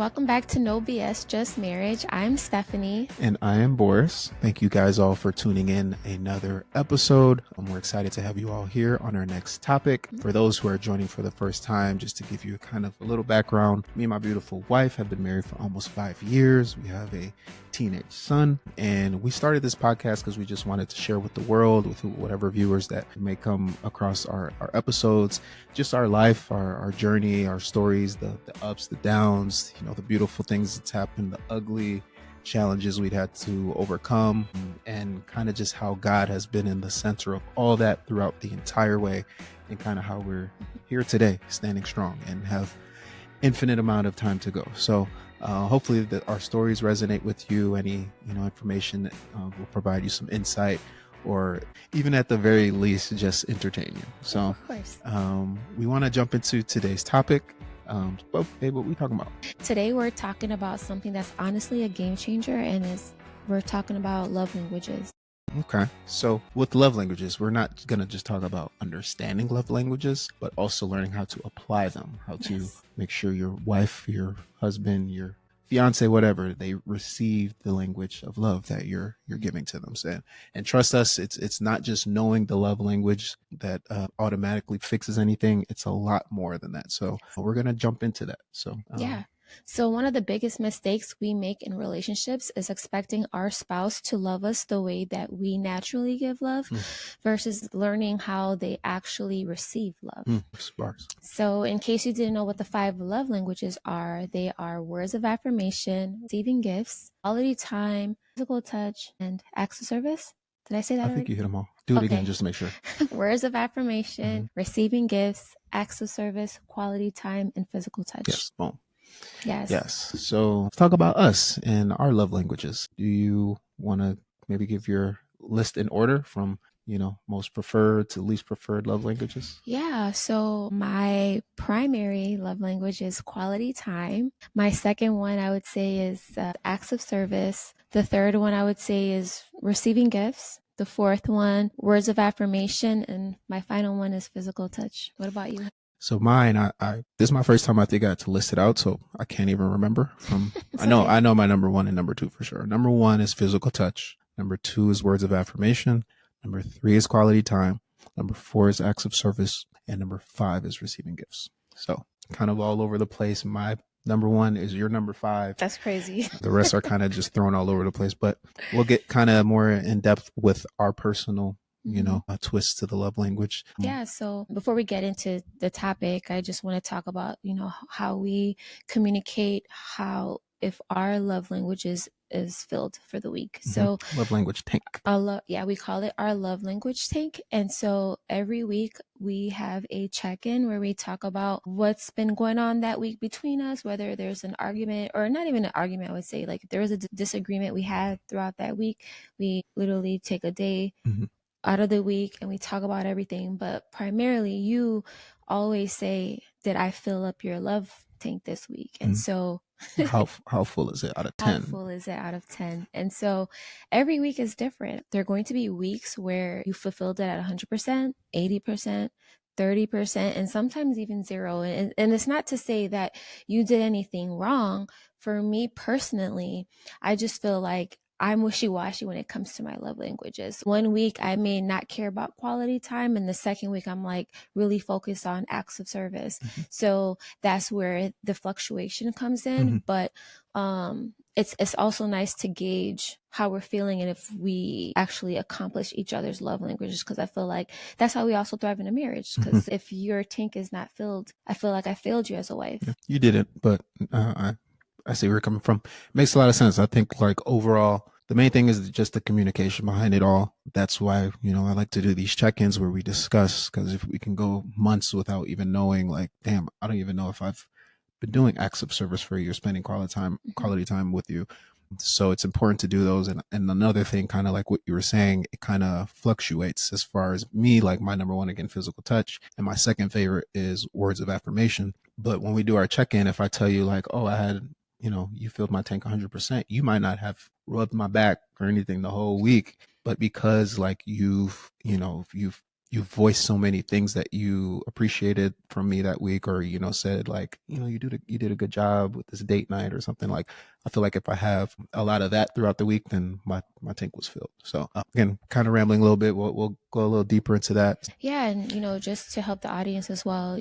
welcome back to No BS Just Marriage. I'm Stephanie. And I am Boris. Thank you guys all for tuning in another episode. We're excited to have you all here on our next topic. For those who are joining for the first time, just to give you kind of a little background, me and my beautiful wife have been married for almost 5 years. We have a teenage son, and we started this podcast because we just wanted to share with the world, with whatever viewers that may come across our episodes, just our life, our journey, our stories, the ups, the downs, the beautiful things that's happened, the ugly challenges we'd had to overcome, and kind of just how God has been in the center of all that throughout the entire way, and kind of how we're here today standing strong and have infinite amount of time to go. So hopefully that our stories resonate with you. Any information will provide you some insight, or even at the very least just entertain you. So of course. We want to jump into today's topic. But babe, what we talking about? Today we're talking about something that's honestly a game changer, and we're talking about love languages. Okay. So with love languages, we're not going to just talk about understanding love languages, but also learning how to apply them, how to make sure your wife, your husband, your fiance, whatever, they receive the language of love that you're giving to them. So, and trust us, it's not just knowing the love language that automatically fixes anything. It's a lot more than that. So we're going to jump into that. So So one of the biggest mistakes we make in relationships is expecting our spouse to love us the way that we naturally give love versus learning how they actually receive love. Sparks. So in case you didn't know what the 5 love languages are, they are words of affirmation, receiving gifts, quality time, physical touch, and acts of service. Did I say that I already? think you hit them all. Do it again just to make sure. Words of affirmation, receiving gifts, acts of service, quality time, and physical touch. Yes. Boom. Yes. So let's talk about us and our love languages. Do you want to maybe give your list in order from, most preferred to least preferred love languages? Yeah. So my primary love language is quality time. My second one I would say is acts of service. The third one I would say is receiving gifts. The fourth one, words of affirmation. And my final one is physical touch. What about you? So mine, this is my first time I think I had to list it out, so I can't even remember. I know my number 1 and number 2 for sure. Number 1 is physical touch. Number 2 is words of affirmation. Number 3 is quality time. Number 4 is acts of service, and number 5 is receiving gifts. So kind of all over the place. My number 1 is your number 5. That's crazy. The rest are kind of just thrown all over the place, but we'll get kind of more in depth with our personal a twist to the love language. Yeah. So before we get into the topic, I just want to talk about, how we communicate, if our love languages is filled for the week. So love language tank. We call it our love language tank. And so every week we have a check-in where we talk about what's been going on that week between us, whether there's an argument or not even an argument, I would say, like if there was a disagreement we had throughout that week, we literally take a day out of the week and we talk about everything. But primarily you always say, did I fill up your love tank this week? And so how full is it out of 10? How full is it out of 10? And so every week is different. There are going to be weeks where you fulfilled it at 100%, 80%, 30%, and sometimes even 0. And it's not to say that you did anything wrong. For me personally, I just feel like I'm wishy-washy when it comes to my love languages. One week I may not care about quality time, and the second week I'm like really focused on acts of service. So that's where the fluctuation comes in. But it's also nice to gauge how we're feeling and if we actually accomplish each other's love languages, because I feel like that's how we also thrive in a marriage. Because if your tank is not filled, I feel like I failed you as a wife. You didn't, but I see where you're coming from. Makes a lot of sense. I think like overall, the main thing is just the communication behind it all. That's why, I like to do these check-ins where we discuss, because if we can go months without even knowing, like, damn, I don't even know if I've been doing acts of service for you or spending quality time with you. So it's important to do those. And another thing, kind of like what you were saying, it kind of fluctuates as far as me, like my number 1, again, physical touch. And my second favorite is words of affirmation. But when we do our check-in, if I tell you like, oh, I had, you filled my tank 100%, you might not have rubbed my back or anything the whole week, but because like you've you voiced so many things that you appreciated from me that week, or said like, you did a good job with this date night or something. Like, I feel like if I have a lot of that throughout the week, then my tank was filled. So again, kind of rambling a little bit. We'll go a little deeper into that. Yeah, and just to help the audience as well,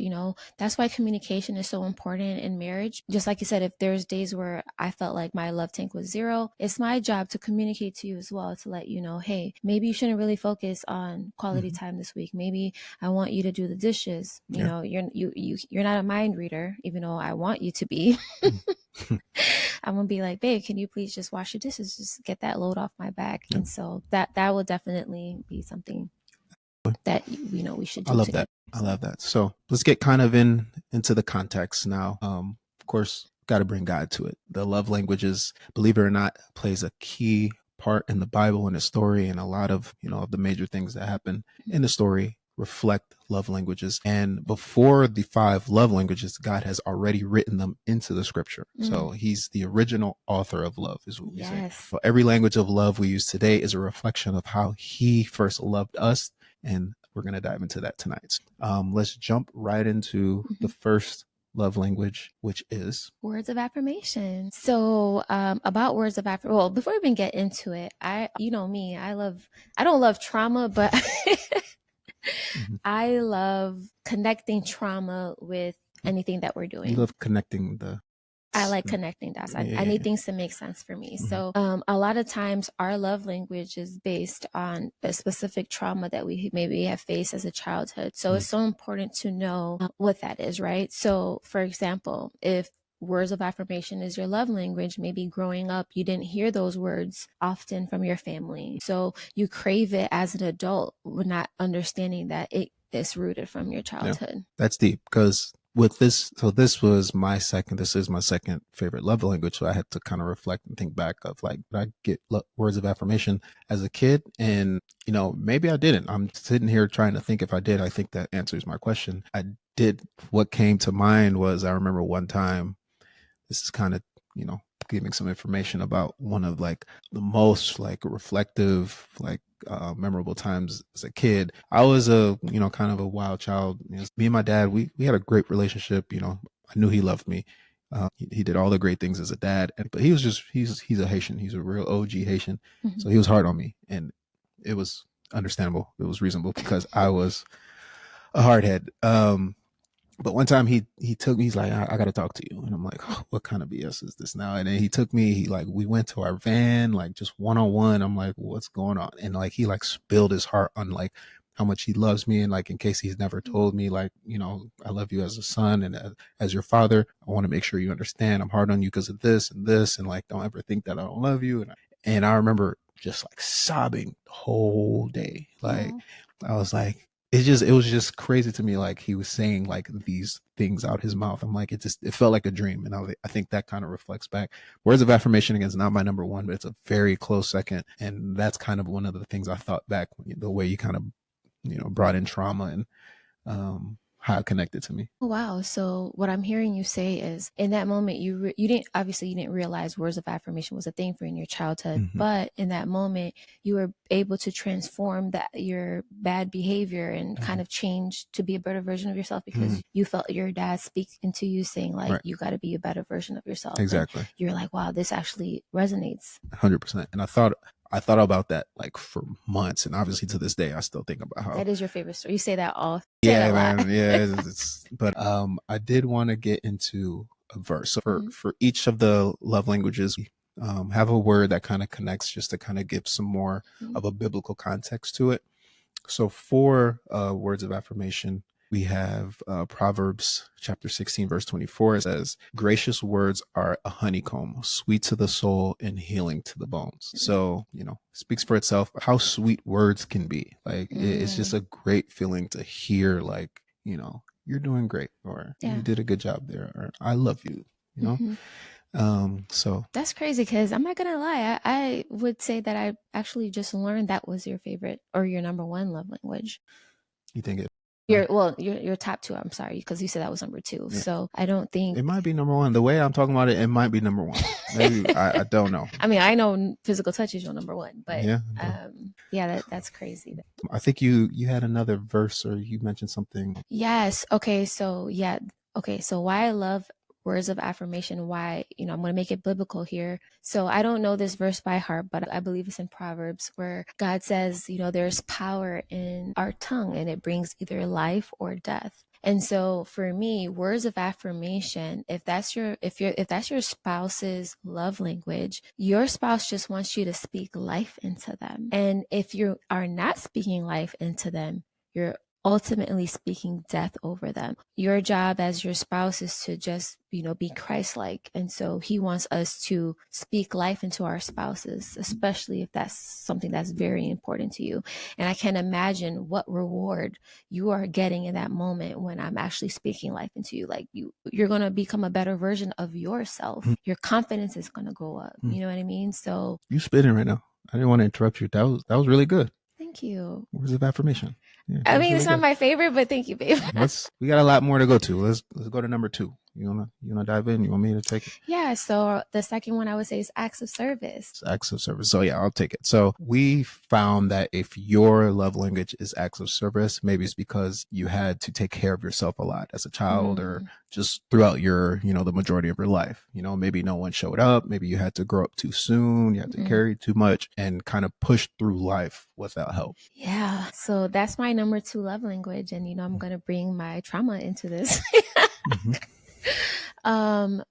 that's why communication is so important in marriage. Just like you said, if there's days where I felt like my love tank was zero, it's my job to communicate to you as well, to let you know, hey, maybe you shouldn't really focus on quality time this week. Maybe I want you to do the dishes. Yeah. You're not a mind reader, even though I want you to be. I'm gonna be like, babe, can you please just wash your dishes, just get that load off my back. Yeah. And so that will definitely be something that we should I do love together. that. I love that. So let's get kind of into the context now. Of course, got to bring God to it. The love languages, believe it or not, plays a key part in the Bible and the story, and a lot of of the major things that happen in the story reflect love languages. And before the 5 love languages, God has already written them into the scripture. So he's the original author of love, is what we say. So every language of love we use today is a reflection of how he first loved us, and we're going to dive into that tonight. Let's jump right into the first love language, which is words of affirmation. So about words of affirmation, well, before we even get into it, you know me, I don't love trauma, but I love connecting trauma with anything that we're doing. You love connecting the I like connecting dots. I need things to make sense for me. So a lot of times our love language is based on a specific trauma that we maybe have faced as a childhood. So it's so important to know what that is, right? So for example, if words of affirmation is your love language, maybe growing up you didn't hear those words often from your family. So you crave it as an adult, not understanding that it is rooted from your childhood. Yeah, that's deep, because with this, so this is my second favorite love language. So I had to kind of reflect and think back of like, did I get words of affirmation as a kid? And maybe I didn't. I'm sitting here trying to think if I did. I think that answers my question. I did. What came to mind was, I remember one time, this is kind of giving some information about one of like the most like reflective, like memorable times as a kid. I was a kind of a wild child. Me and my dad, we had a great relationship. I knew he loved me. He did all the great things as a dad, but he was just he's a Haitian. He's a real OG Haitian. So he was hard on me, and it was understandable. It was reasonable because I was a hardhead. But one time he took me, he's like, I got to talk to you. And I'm like, oh, what kind of BS is this now? And then he took me, we went to our van, like just one-on-one. I'm like, what's going on? And like, he like spilled his heart on like how much he loves me. And like, in case he's never told me, like, I love you as a son and as your father, I want to make sure you understand I'm hard on you because of this and this. And like, don't ever think that I don't love you. And I remember just like sobbing the whole day. Like, I was like, it was just crazy to me. Like, he was saying like these things out his mouth. I'm like, it felt like a dream. And I think that kind of reflects back. Words of affirmation, again, is not my number one, but it's a very close second. And that's kind of one of the things I thought back, the way you kind of, brought in trauma and how it connected to me. Oh, wow. So what I'm hearing you say is, in that moment, you didn't realize words of affirmation was a thing for you in your childhood, but in that moment, you were able to transform your bad behavior and kind of change to be a better version of yourself, because you felt your dad speak into you saying like, you got to be a better version of yourself. Exactly. And you're like, wow, this actually resonates. 100%. And I thought about that like for months, and obviously to this day I still think about how that is your favorite story. You say that all. Yeah, man. Yeah, but I did want to get into a verse. So for each of the love languages, have a word that kind of connects, just to kind of give some more of a biblical context to it. So for words of affirmation, we have Proverbs chapter 16, verse 24. It says, gracious words are a honeycomb, sweet to the soul and healing to the bones. So, speaks for itself how sweet words can be. Like, it's just a great feeling to hear, like, you're doing great, or you did a good job there, or I love you, so that's crazy, because I'm not gonna lie, I would say that I actually just learned that was your favorite or your number one love language. You think it? Your top two. I'm sorry, because you said that was number two. Yeah. So I don't think It might be number one. The way I'm talking about it, it might be number one. Maybe I don't know. I mean, I know physical touch is your number one, but Yeah. that's crazy. I think you had another verse, or you mentioned something. Yes. Okay. So yeah. Okay. So why I love words of affirmation, why, I'm going to make it biblical here. So I don't know this verse by heart, but I believe it's in Proverbs where God says, there's power in our tongue and it brings either life or death. And so for me, words of affirmation, if that's your spouse's love language, your spouse just wants you to speak life into them. And if you are not speaking life into them, you're ultimately speaking death over them. Your job as your spouse is to just, be Christ-like. And so he wants us to speak life into our spouses, especially if that's something that's very important to you. And I can imagine what reward you are getting in that moment when I'm actually speaking life into you. Like you're going to become a better version of yourself. Your confidence is going to go up. You know what I mean? So you spitting right now. I didn't want to interrupt you. That was really good. Thank you. Words of affirmation. Yeah, I mean, really it's not my favorite, but thank you, babe. We got a lot more to go to. Let's go to number two. You wanna dive in? You want me to take it? Yeah. So the second one I would say is acts of service. Acts of service. So yeah, I'll take it. So we found that if your love language is acts of service, maybe it's because you had to take care of yourself a lot as a child or just throughout your, the majority of your life. Maybe no one showed up. Maybe you had to grow up too soon. You had to carry too much and kind of push through life without help. Yeah. So that's my number two love language. And, I'm going to bring my trauma into this.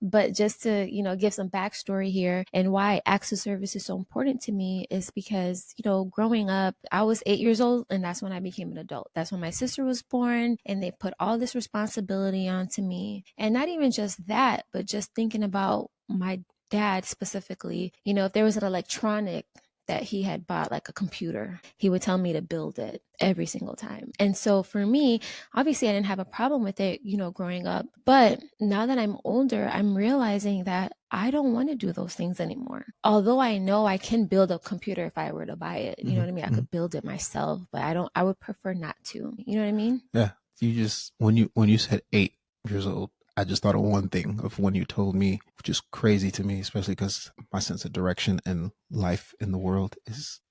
But just to, give some backstory here and why acts of service is so important to me is because, growing up, I was 8 years old and that's when I became an adult. That's when my sister was born and they put all this responsibility onto me. And not even just that, but just thinking about my dad specifically, if there was an electronic that he had bought, like a computer, he would tell me to build it every single time. And so for me, obviously I didn't have a problem with it, growing up. But now that I'm older, I'm realizing that I don't want to do those things anymore. Although I know I can build a computer if I were to buy it. You know what I mean? I could build it myself, but I would prefer not to. You know what I mean? Yeah. You just, when you said 8 years old, I just thought of one thing of when you told me, which is crazy to me, especially because my sense of direction and life in the world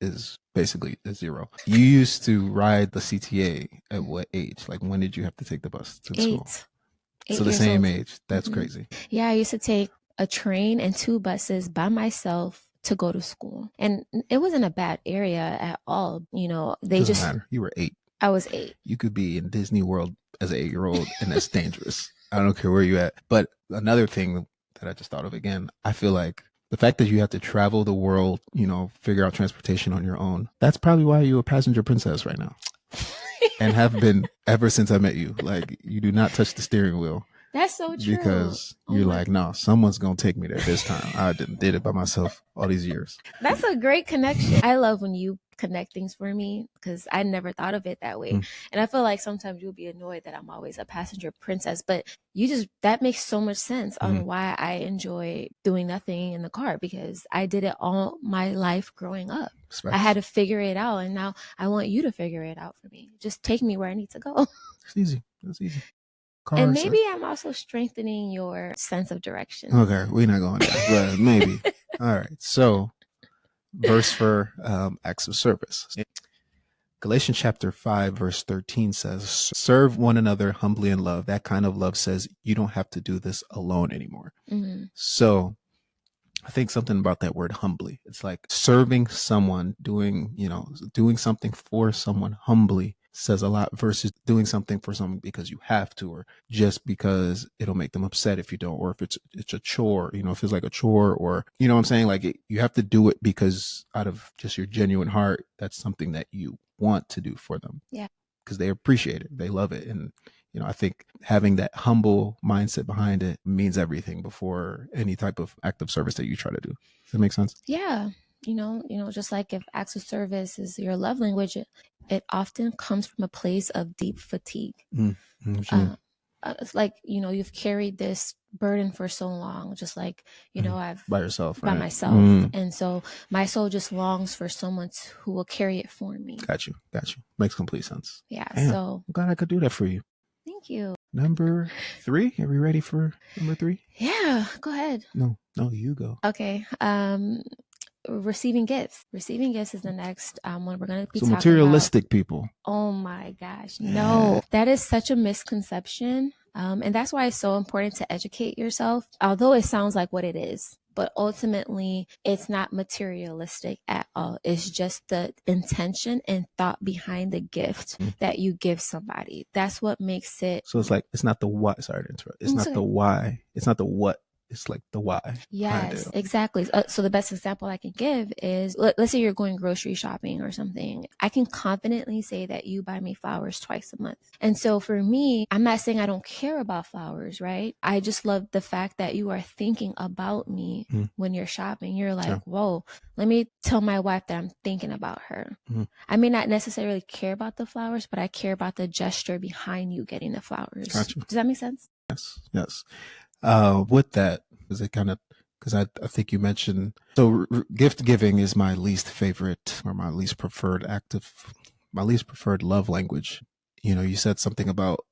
is basically a zero. You used to ride the CTA at what age? Like when did you have to take the bus to school? 8 so the same old. Age. That's crazy. Yeah, I used to take a train and 2 buses by myself to go to school. And it wasn't a bad area at all. They Doesn't matter. You were 8. I was 8. You could be in Disney World as an 8-year-old and that's dangerous. I don't care where you're at. But another thing that I just thought of again, I feel like the fact that you have to travel the world, figure out transportation on your own, that's probably why you're a passenger princess right now. And have been ever since I met you. Like, you do not touch the steering wheel. That's so true. Because you're like, no, someone's going to take me there this time. I did it by myself all these years. That's a great connection. I love when you connect things for me because I never thought of it that way. And I feel like sometimes you'll be annoyed that I'm always a passenger princess, but that makes so much sense on why I enjoy doing nothing in the car, because I did it all my life growing up. I had to figure it out, and now I want you to figure it out for me. Just take me where I need to go. It's easy. It's easy. Cars, and maybe I'm also strengthening your sense of direction. Okay, we're not going there, but maybe. All right. So, verse for acts of service. Galatians chapter 5, verse 13 says, serve one another humbly in love. That kind of love says you don't have to do this alone anymore. So I think something about that word humbly. It's like serving someone, doing something for someone humbly says a lot versus doing something for someone because you have to, or just because it'll make them upset if you don't, or if it's a chore, if it's like a chore, or, what I'm saying? Like you have to do it because out of just your genuine heart, that's something that you want to do for them. Yeah. Because they appreciate it. They love it. And, I think having that humble mindset behind it means everything before any type of act of service that you try to do. Does that make sense? Yeah. Just like if acts of service is your love language, it often comes from a place of deep fatigue. It's like, you've carried this burden for so long, just like, I've By yourself, by right? myself. And so my soul just longs for someone who will carry it for me. Got you. Makes complete sense. Yeah. Damn, So I'm glad I could do that for you. thank you. Number 3. Are we ready for number 3? Yeah, go ahead. No, you go. Okay. Receiving gifts. Receiving gifts is the next one we're going to be So talking materialistic about. people. Oh my gosh. No, that is such a misconception. And that's why it's so important to educate yourself, although it sounds like what it is. But ultimately, it's not materialistic at all. It's just the intention and thought behind the gift that you give somebody. That's what makes it. So it's like, it's not the what. Sorry to interrupt. It's not the why. It's not the what. It's like the why. Yes, exactly. So the best example I can give is, let's say you're going grocery shopping or something. I can confidently say that you buy me flowers twice a month. And so for me, I'm not saying I don't care about flowers, right? I just love the fact that you are thinking about me when you're shopping. You're like, whoa, let me tell my wife that I'm thinking about her. I may not necessarily care about the flowers, but I care about the gesture behind you getting the flowers. Gotcha. Does that make sense? Yes. With that, is it kind of, because I think you mentioned, so gift giving is my least favorite, or my least preferred love language. You said something about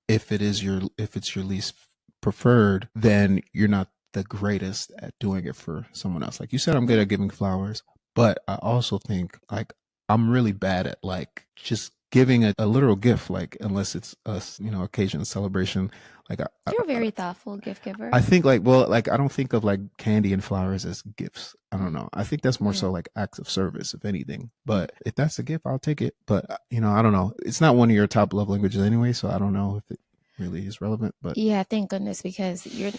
if it's your least preferred, then you're not the greatest at doing it for someone else. Like you said, I'm good at giving flowers, but I also think like I'm really bad at like just giving a literal gift, like unless it's a occasion, celebration. Like you're a very thoughtful gift giver. I think like, well, like I don't think of like candy and flowers as gifts. I don't know. I think that's more so like acts of service, if anything. But if that's a gift, I'll take it. But I don't know. It's not one of your top love languages anyway, so I don't know if it really is relevant. But yeah, thank goodness, because you're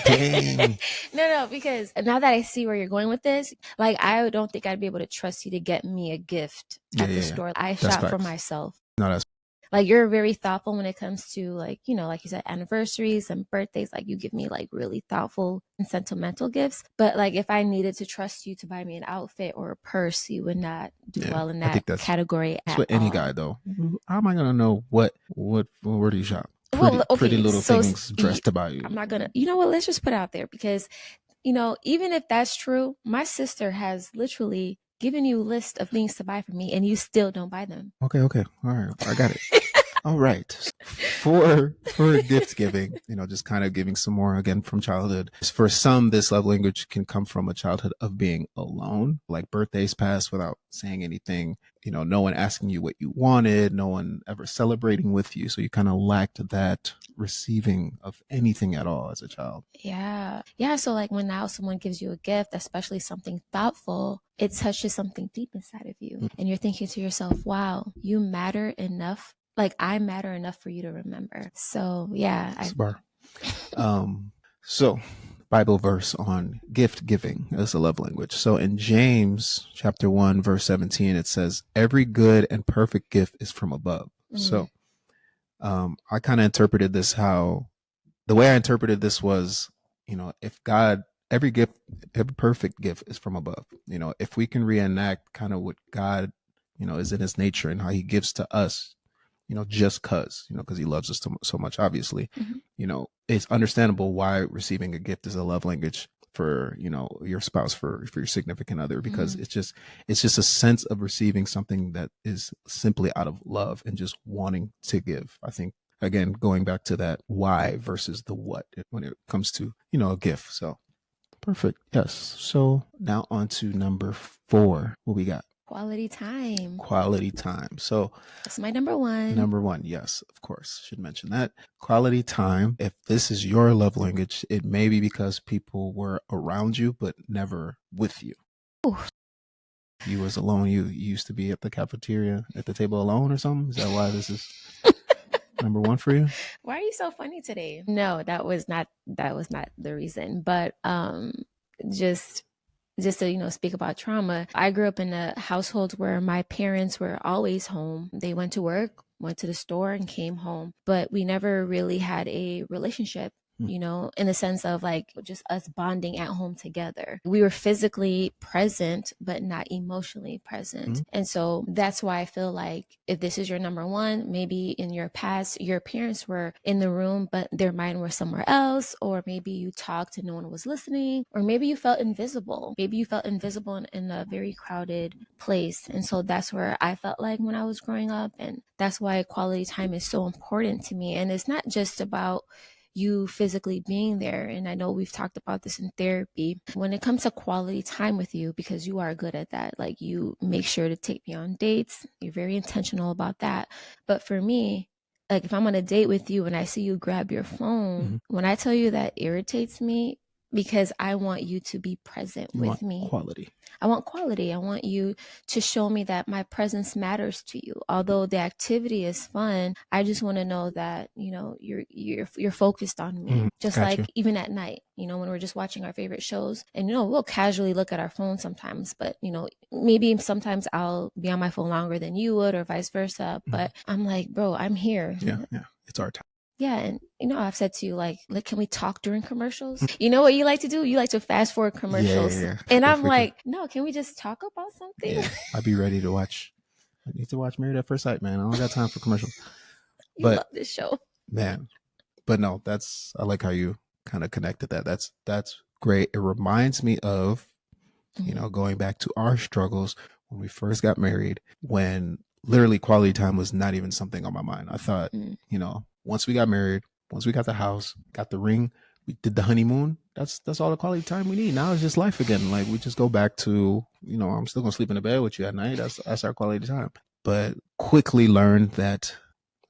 dang. No, because now that I see where you're going with this, like I don't think I'd be able to trust you to get me a gift at the store. I shop for myself. No, that's like you're very thoughtful when it comes to like, like you said, anniversaries and birthdays. Like you give me like really thoughtful and sentimental gifts. But like if I needed to trust you to buy me an outfit or a purse, you would not do well in that category at all. That's what any guy though. How am I gonna know where do you shop? Pretty little things dressed about you. I'm not gonna. You know what? Let's just put it out there, because even if that's true, my sister has literally given you a list of things to buy for me, and you still don't buy them. Okay. All right, I got it. All right. For gift giving, just kind of giving some more again from childhood. For some, this love language can come from a childhood of being alone, like birthdays pass without saying anything, no one asking you what you wanted, no one ever celebrating with you. So you kind of lacked that receiving of anything at all as a child. Yeah. So like when now someone gives you a gift, especially something thoughtful, it touches something deep inside of you. And you're thinking to yourself, wow, you matter enough. Like I matter enough for you to remember. So yeah. So Bible verse on gift giving as a love language. So in James chapter 1, verse 17, it says, every good and perfect gift is from above. So I kind of interpreted this the way I interpreted this was, if God, every perfect gift is from above. If we can reenact kind of what God, is in his nature and how he gives to us, just because he loves us so much, obviously, it's understandable why receiving a gift is a love language for, your spouse, for your significant other, because it's just a sense of receiving something that is simply out of love and just wanting to give. I think, again, going back to that why versus the what when it comes to, a gift. So perfect. Yes. So now on to number 4. What we got? Quality time. So that's my number one. Number 1. Yes, of course. Should mention that. Quality time. If this is your love language, it may be because people were around you, but never with you. Ooh. You was alone. You used to be at the cafeteria at the table alone or something. Is that why this is number 1 for you? Why are you so funny today? No, that was not the reason. But just to, speak about trauma, I grew up in a household where my parents were always home. They went to work, went to the store, and came home. But we never really had a relationship. you know, in the sense of like just us bonding at home together. We were physically present, but not emotionally present. And so that's why I feel like if this is your number one, maybe in your past, your parents were in the room, but their mind was somewhere else, or maybe you talked and no one was listening, or maybe you felt invisible. Maybe you felt invisible in a very crowded place. And so that's where I felt like when I was growing up. And that's why quality time is so important to me. And it's not just about you physically being there. And I know we've talked about this in therapy. When it comes to quality time with you, because you are good at that, like you make sure to take me on dates, you're very intentional about that. But for me, like if I'm on a date with you and I see you grab your phone, when I tell you that irritates me, because I want you to be present with me. Quality. I want quality. I want you to show me that my presence matters to you. Although the activity is fun, I just want to know that, you know, you're focused on me. Just Gotcha. like even at night, you know, when we're just watching our favorite shows, and you know, we'll casually look at our phone sometimes, but you know, maybe sometimes I'll be on my phone longer than you would, or vice versa. But I'm like, bro, I'm here. Yeah. It's our time. Yeah. And, you know, I've said to you, like, can we talk during commercials? You know what you like to do? You like to fast forward commercials. Yeah. And I'm like, no, can we just talk about something? Yeah. I'd be ready to watch. I need to watch Married at First Sight, man. I don't got time for commercials. You love this show. Man. But no, I like how you kind of connected that. That's great. It reminds me of, you know, going back to our struggles when we first got married, when literally quality time was not even something on my mind. I thought, you know, once we got married, once we got the house, got the ring, we did the honeymoon, that's all the quality time we need. Now it's just life again. Like we just go back to, you know, I'm still gonna sleep in the bed with you at night. That's our quality time. But quickly learned that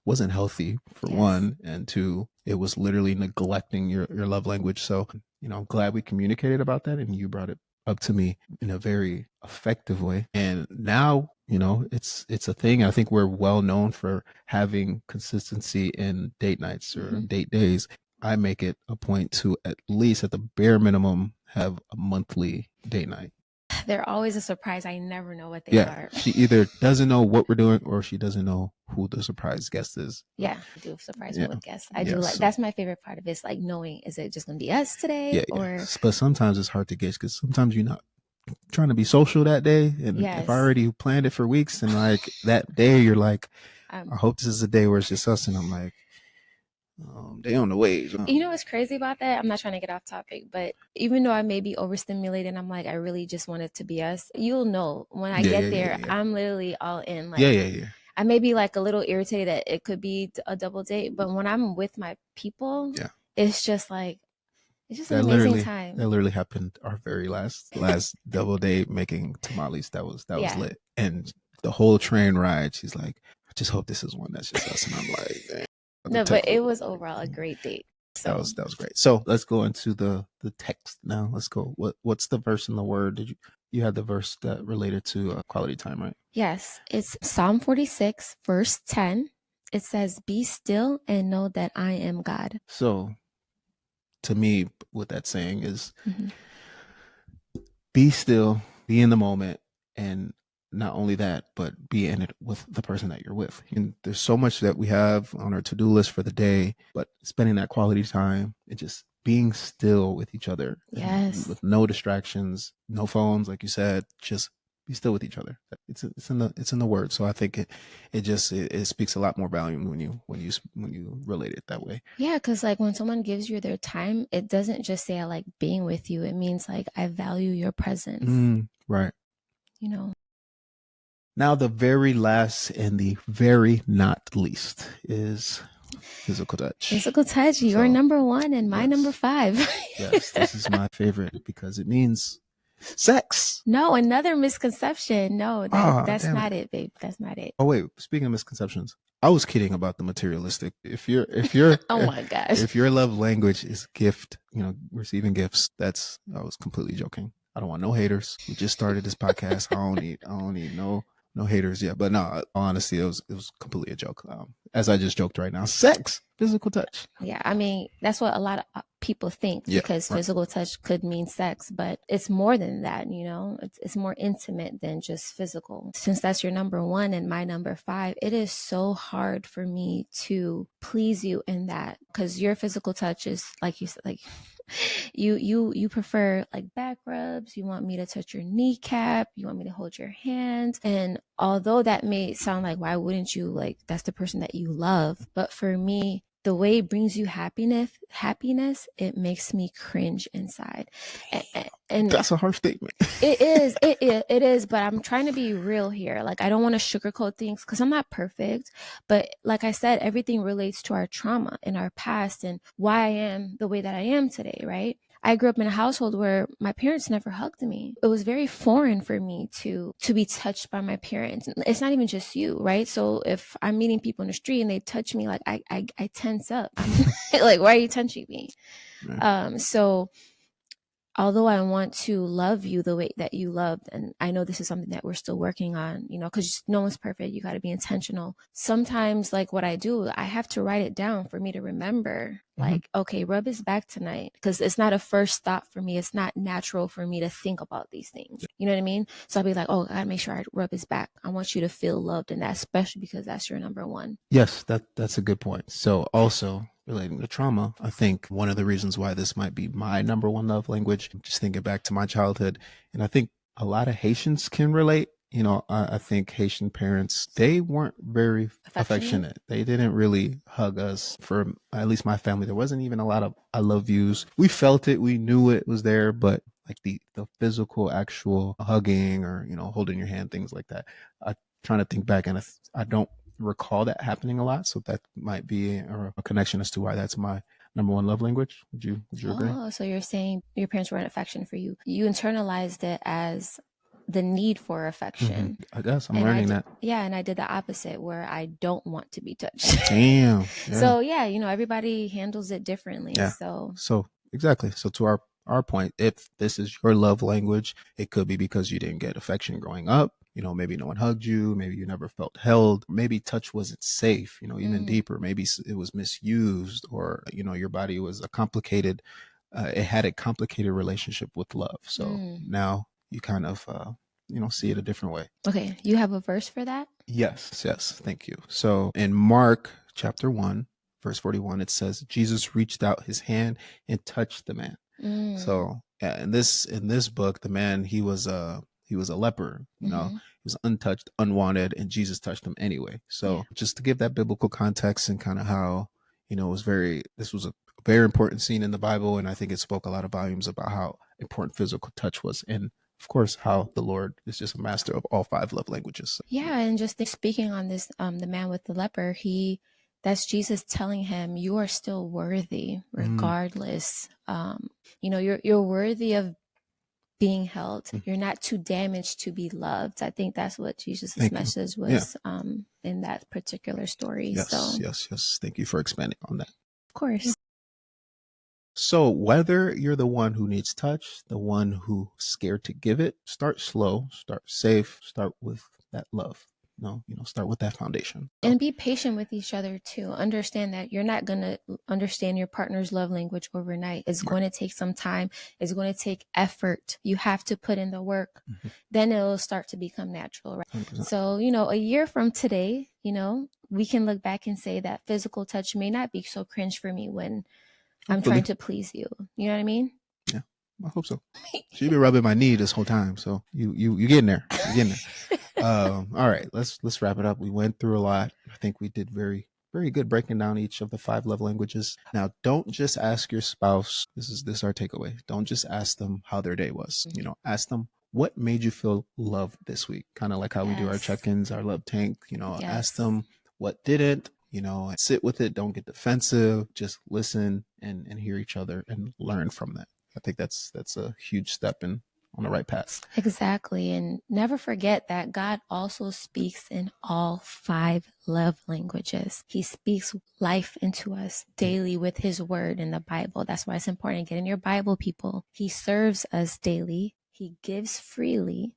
wasn't healthy for one, and two, it was literally neglecting your love language. So, you know, I'm glad we communicated about that and you brought it up to me in a very effective way. And now, you know, it's a thing. I think we're well known for having consistency in date nights or date days. I make it a point to at least at the bare minimum have a monthly date night. They're always a surprise. I never know what they are. She either doesn't know what we're doing or she doesn't know who the surprise guest is. Yeah, I do surprise me with guests. I do like, that's my favorite part of it. It's like knowing, is it just going to be us today? Or but sometimes it's hard to gauge because sometimes you're not trying to be social that day. And if I already planned it for weeks and like that day, you're like, I hope this is a day where it's just us. And I'm like, they on the way. You know what's crazy about that? I'm not trying to get off topic, but even though I may be overstimulated, I'm like, I really just want it to be us. You'll know when I get there, I'm literally all in. Like, I may be like a little irritated that it could be a double date, but when I'm with my people, it's just like, it's just an amazing time. That literally happened our very last double date making tamales. That was lit. And the whole train ride, she's like, I just hope this is one that's just us. And I'm like, dang. No, but it was overall a great date. So that was great. So let's go into the text now. Let's go. What's the verse in the word? You had the verse that related to quality time, right? Yes, it's Psalm 46, verse 10. It says, "Be still and know that I am God." So, to me, what that's saying is, be still, be in the moment, and not only that, but be in it with the person that you're with. And there's so much that we have on our to-do list for the day, but spending that quality time and just being still with each other. Yes. With no distractions, no phones, like you said, just be still with each other. It's in the word. So I think it speaks a lot more volume when you relate it that way. Yeah, because like when someone gives you their time, it doesn't just say I like being with you. It means like I value your presence. Right. You know. Now, the very last and the very not least is physical touch. Physical touch, you're number one and my number 5. Yes, this is my favorite because it means sex. No, another misconception. No, that's not it, babe. That's not it. Oh wait, speaking of misconceptions, I was kidding about the materialistic. If you're oh my gosh, if your love language is gift, you know, receiving gifts, I was completely joking. I don't want no haters. We just started this podcast. I don't need no haters yet. But no, honestly, it was completely a joke. As I just joked right now, sex, physical touch. Yeah, I mean, that's what a lot of people think, Yeah, because right. physical touch could mean sex, but it's more than that, it's more intimate than just physical. Since that's your number one and my number five, it is so hard for me to please you in that, because your physical touch is, like you said, like you prefer like back rubs, you want me to touch your kneecap, you want me to hold your hand. And although that may sound like, why wouldn't you, like, that's the person that you love, but for me, the way it brings you happiness, it makes me cringe inside. And That's a harsh statement. it is, but I'm trying to be real here. Like, I don't want to sugarcoat things because I'm not perfect, but like I said, everything relates to our trauma and our past and why I am the way that I am today, right? I grew up in a household where my parents never hugged me. It was very foreign for me to be touched by my parents. It's not even just you, right? So if I'm meeting people in the street and they touch me, like I tense up. Like, why are you touching me? So although I want to love you the way that you loved, and I know this is something that we're still working on, because no one's perfect. You got to be intentional. Sometimes, like what I do, I have to write it down for me to remember, like, okay, rub his back tonight. Because it's not a first thought for me. It's not natural for me to think about these things. You know what I mean? So I'll be like, oh, I got to make sure I rub his back. I want you to feel loved in that, especially because that's your number one. Yes, that's a good point. So also relating to trauma, I think one of the reasons why this might be my number one love language, just thinking back to my childhood, and I think a lot of Haitians can relate. I think Haitian parents, they weren't very affectionate. They didn't really hug us. For at least my family, there wasn't even a lot of I love yous. We felt it, we knew it was there, but like the physical, actual hugging or holding your hand, things like that. I'm trying to think back, and I don't recall that happening a lot. So that might be a connection as to why that's my number one love language. Would you agree? Oh, so you're saying your parents weren't affectionate for you. You internalized it as the need for affection. I guess I'm And learning that. yeah, and I did the opposite where I don't want to be touched. Damn. Yeah. So yeah, everybody handles it differently. Yeah. So exactly. So to our point, if this is your love language, it could be because you didn't get affection growing up. Maybe no one hugged you. Maybe you never felt held. Maybe touch wasn't safe. Even deeper. Maybe it was misused, or your body was it had a complicated relationship with love. So now you kind of see it a different way. Okay, you have a verse for that? Yes, thank you. So in Mark chapter 1, verse 41, it says, Jesus reached out his hand and touched the man. So yeah, in this book, the man, he was a leper, he was untouched, unwanted, and Jesus touched him anyway. So just to give that biblical context and kind of how, this was a very important scene in the Bible. And I think it spoke a lot of volumes about how important physical touch was. And of course, how the Lord is just a master of all five love languages. So, yeah, and just speaking on this, the man with the leper, that's Jesus telling him, you are still worthy, regardless. You're worthy of being held. You're not too damaged to be loved. I think that's what Jesus' message was in that particular story. Yes. Thank you for expanding on that. Of course. So whether you're the one who needs touch, the one who's scared to give it, start slow, start safe, start with that love. Start with that foundation. And be patient with each other too. Understand that you're not going to understand your partner's love language overnight. It's going to take some time. It's going to take effort. You have to put in the work. Then it'll start to become natural, right? 100%. So, a year from today, we can look back and say that physical touch may not be so cringe for me when I'm trying to please you. You know what I mean? Yeah, I hope so. She's been rubbing my knee this whole time, so you getting there. You're getting there. All right, let's wrap it up. We went through a lot. I think we did very, very good breaking down each of the five love languages. Now, don't just ask your spouse. This is our takeaway. Don't just ask them how their day was. Ask them what made you feel loved this week. Kind of like how we do our check-ins, our love tank. Ask them what didn't. Sit with it. Don't get defensive. Just listen and hear each other and learn from that. I think that's a huge step on the right path. Exactly. And never forget that God also speaks in all five love languages. He speaks life into us daily with his word in the Bible. That's why it's important. Get in your Bible, people. He serves us daily. He gives freely.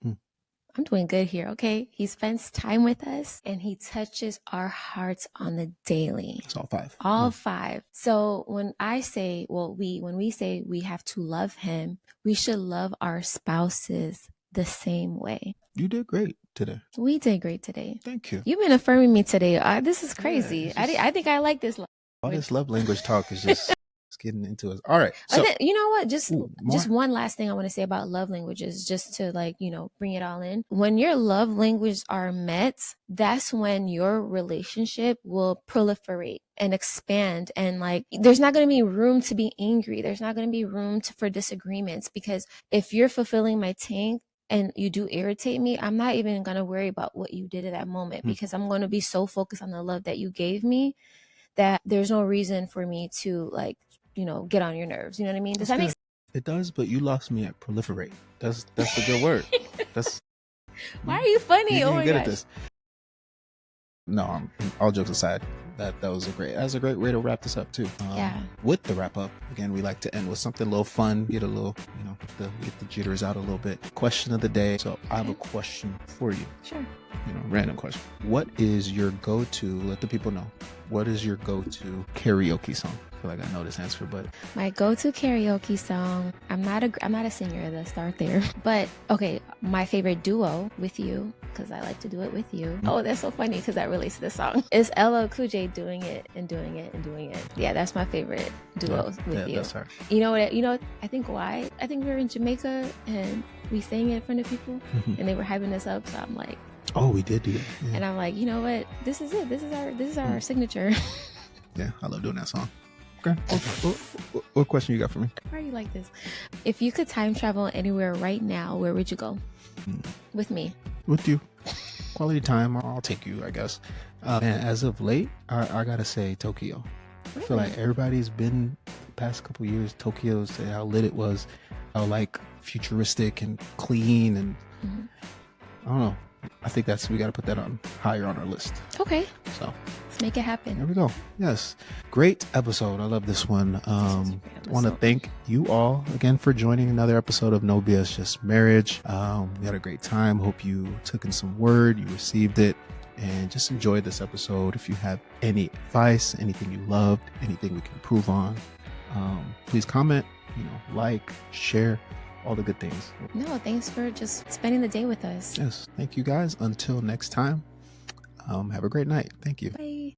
I'm doing good here, okay? He spends time with us and he touches our hearts on the daily. It's all five. All five. So when I say, when we say we have to love him, we should love our spouses the same way. You did great today. We did great today. Thank you. You've been affirming me today. This is Yeah, crazy. it's just- I think I like this. All this love language talk is just it's getting into it. All right. So, So you know what? Just more? one last thing I want to say about love languages, just to like, bring it all in. When your love languages are met, that's when your relationship will proliferate and expand. And like, there's not going to be room to be angry. There's not going to be room for disagreements, because if you're fulfilling my tank and you do irritate me, I'm not even going to worry about what you did at that moment, because I'm going to be so focused on the love that you gave me that there's no reason for me to like, get on your nerves. You know what I mean? Does that make sense? It does, but you lost me at proliferate. That's a good word. That's Why are you funny? you Oh my good gosh. at this. No, all jokes aside, that's a great way to wrap this up too. Yeah. With the wrap up, again, we like to end with something a little fun, get a little, get the jitters out a little bit. Question of the day. So I have a question for you. Sure. Random question. What is your go-to? Let the people know. What is your go-to karaoke song? I feel like I know this answer, but my go-to karaoke song. I'm not a singer. Let's start there. But okay, my favorite duo with you, because I like to do it with you. Oh, that's so funny because that relates to the song. It's LL Cool J doing it and doing it and doing it. Yeah, that's my favorite duo with you. That's her. You know what? I think why? I think we were in Jamaica and we sang it in front of people and they were hyping us up. So I'm like, oh, we did do that. Yeah. And I'm like, you know what? This is it. This is our signature. Yeah, I love doing that song. Okay. What question you got for me? Why are you like this? If you could time travel anywhere right now, where would you go? With me. With you. Quality time. I'll take you, I guess. And as of late, I gotta say Tokyo. Really? I feel like everybody's been the past couple years. Tokyo, say how lit it was, how like futuristic and clean, and I don't know. I think we got to put that on higher on our list. Okay. So let's make it happen. There we go. Yes. Great episode. I love this one. Want to thank you all again for joining another episode of No BS Just Marriage. We had a great time. Hope you took in some word, you received it, and just enjoyed this episode. If you have any advice, anything you loved, anything we can improve on, please comment, like, share, all the good things. No, thanks for just spending the day with us. Yes. Thank you guys. Until next time, have a great night. Thank you. Bye.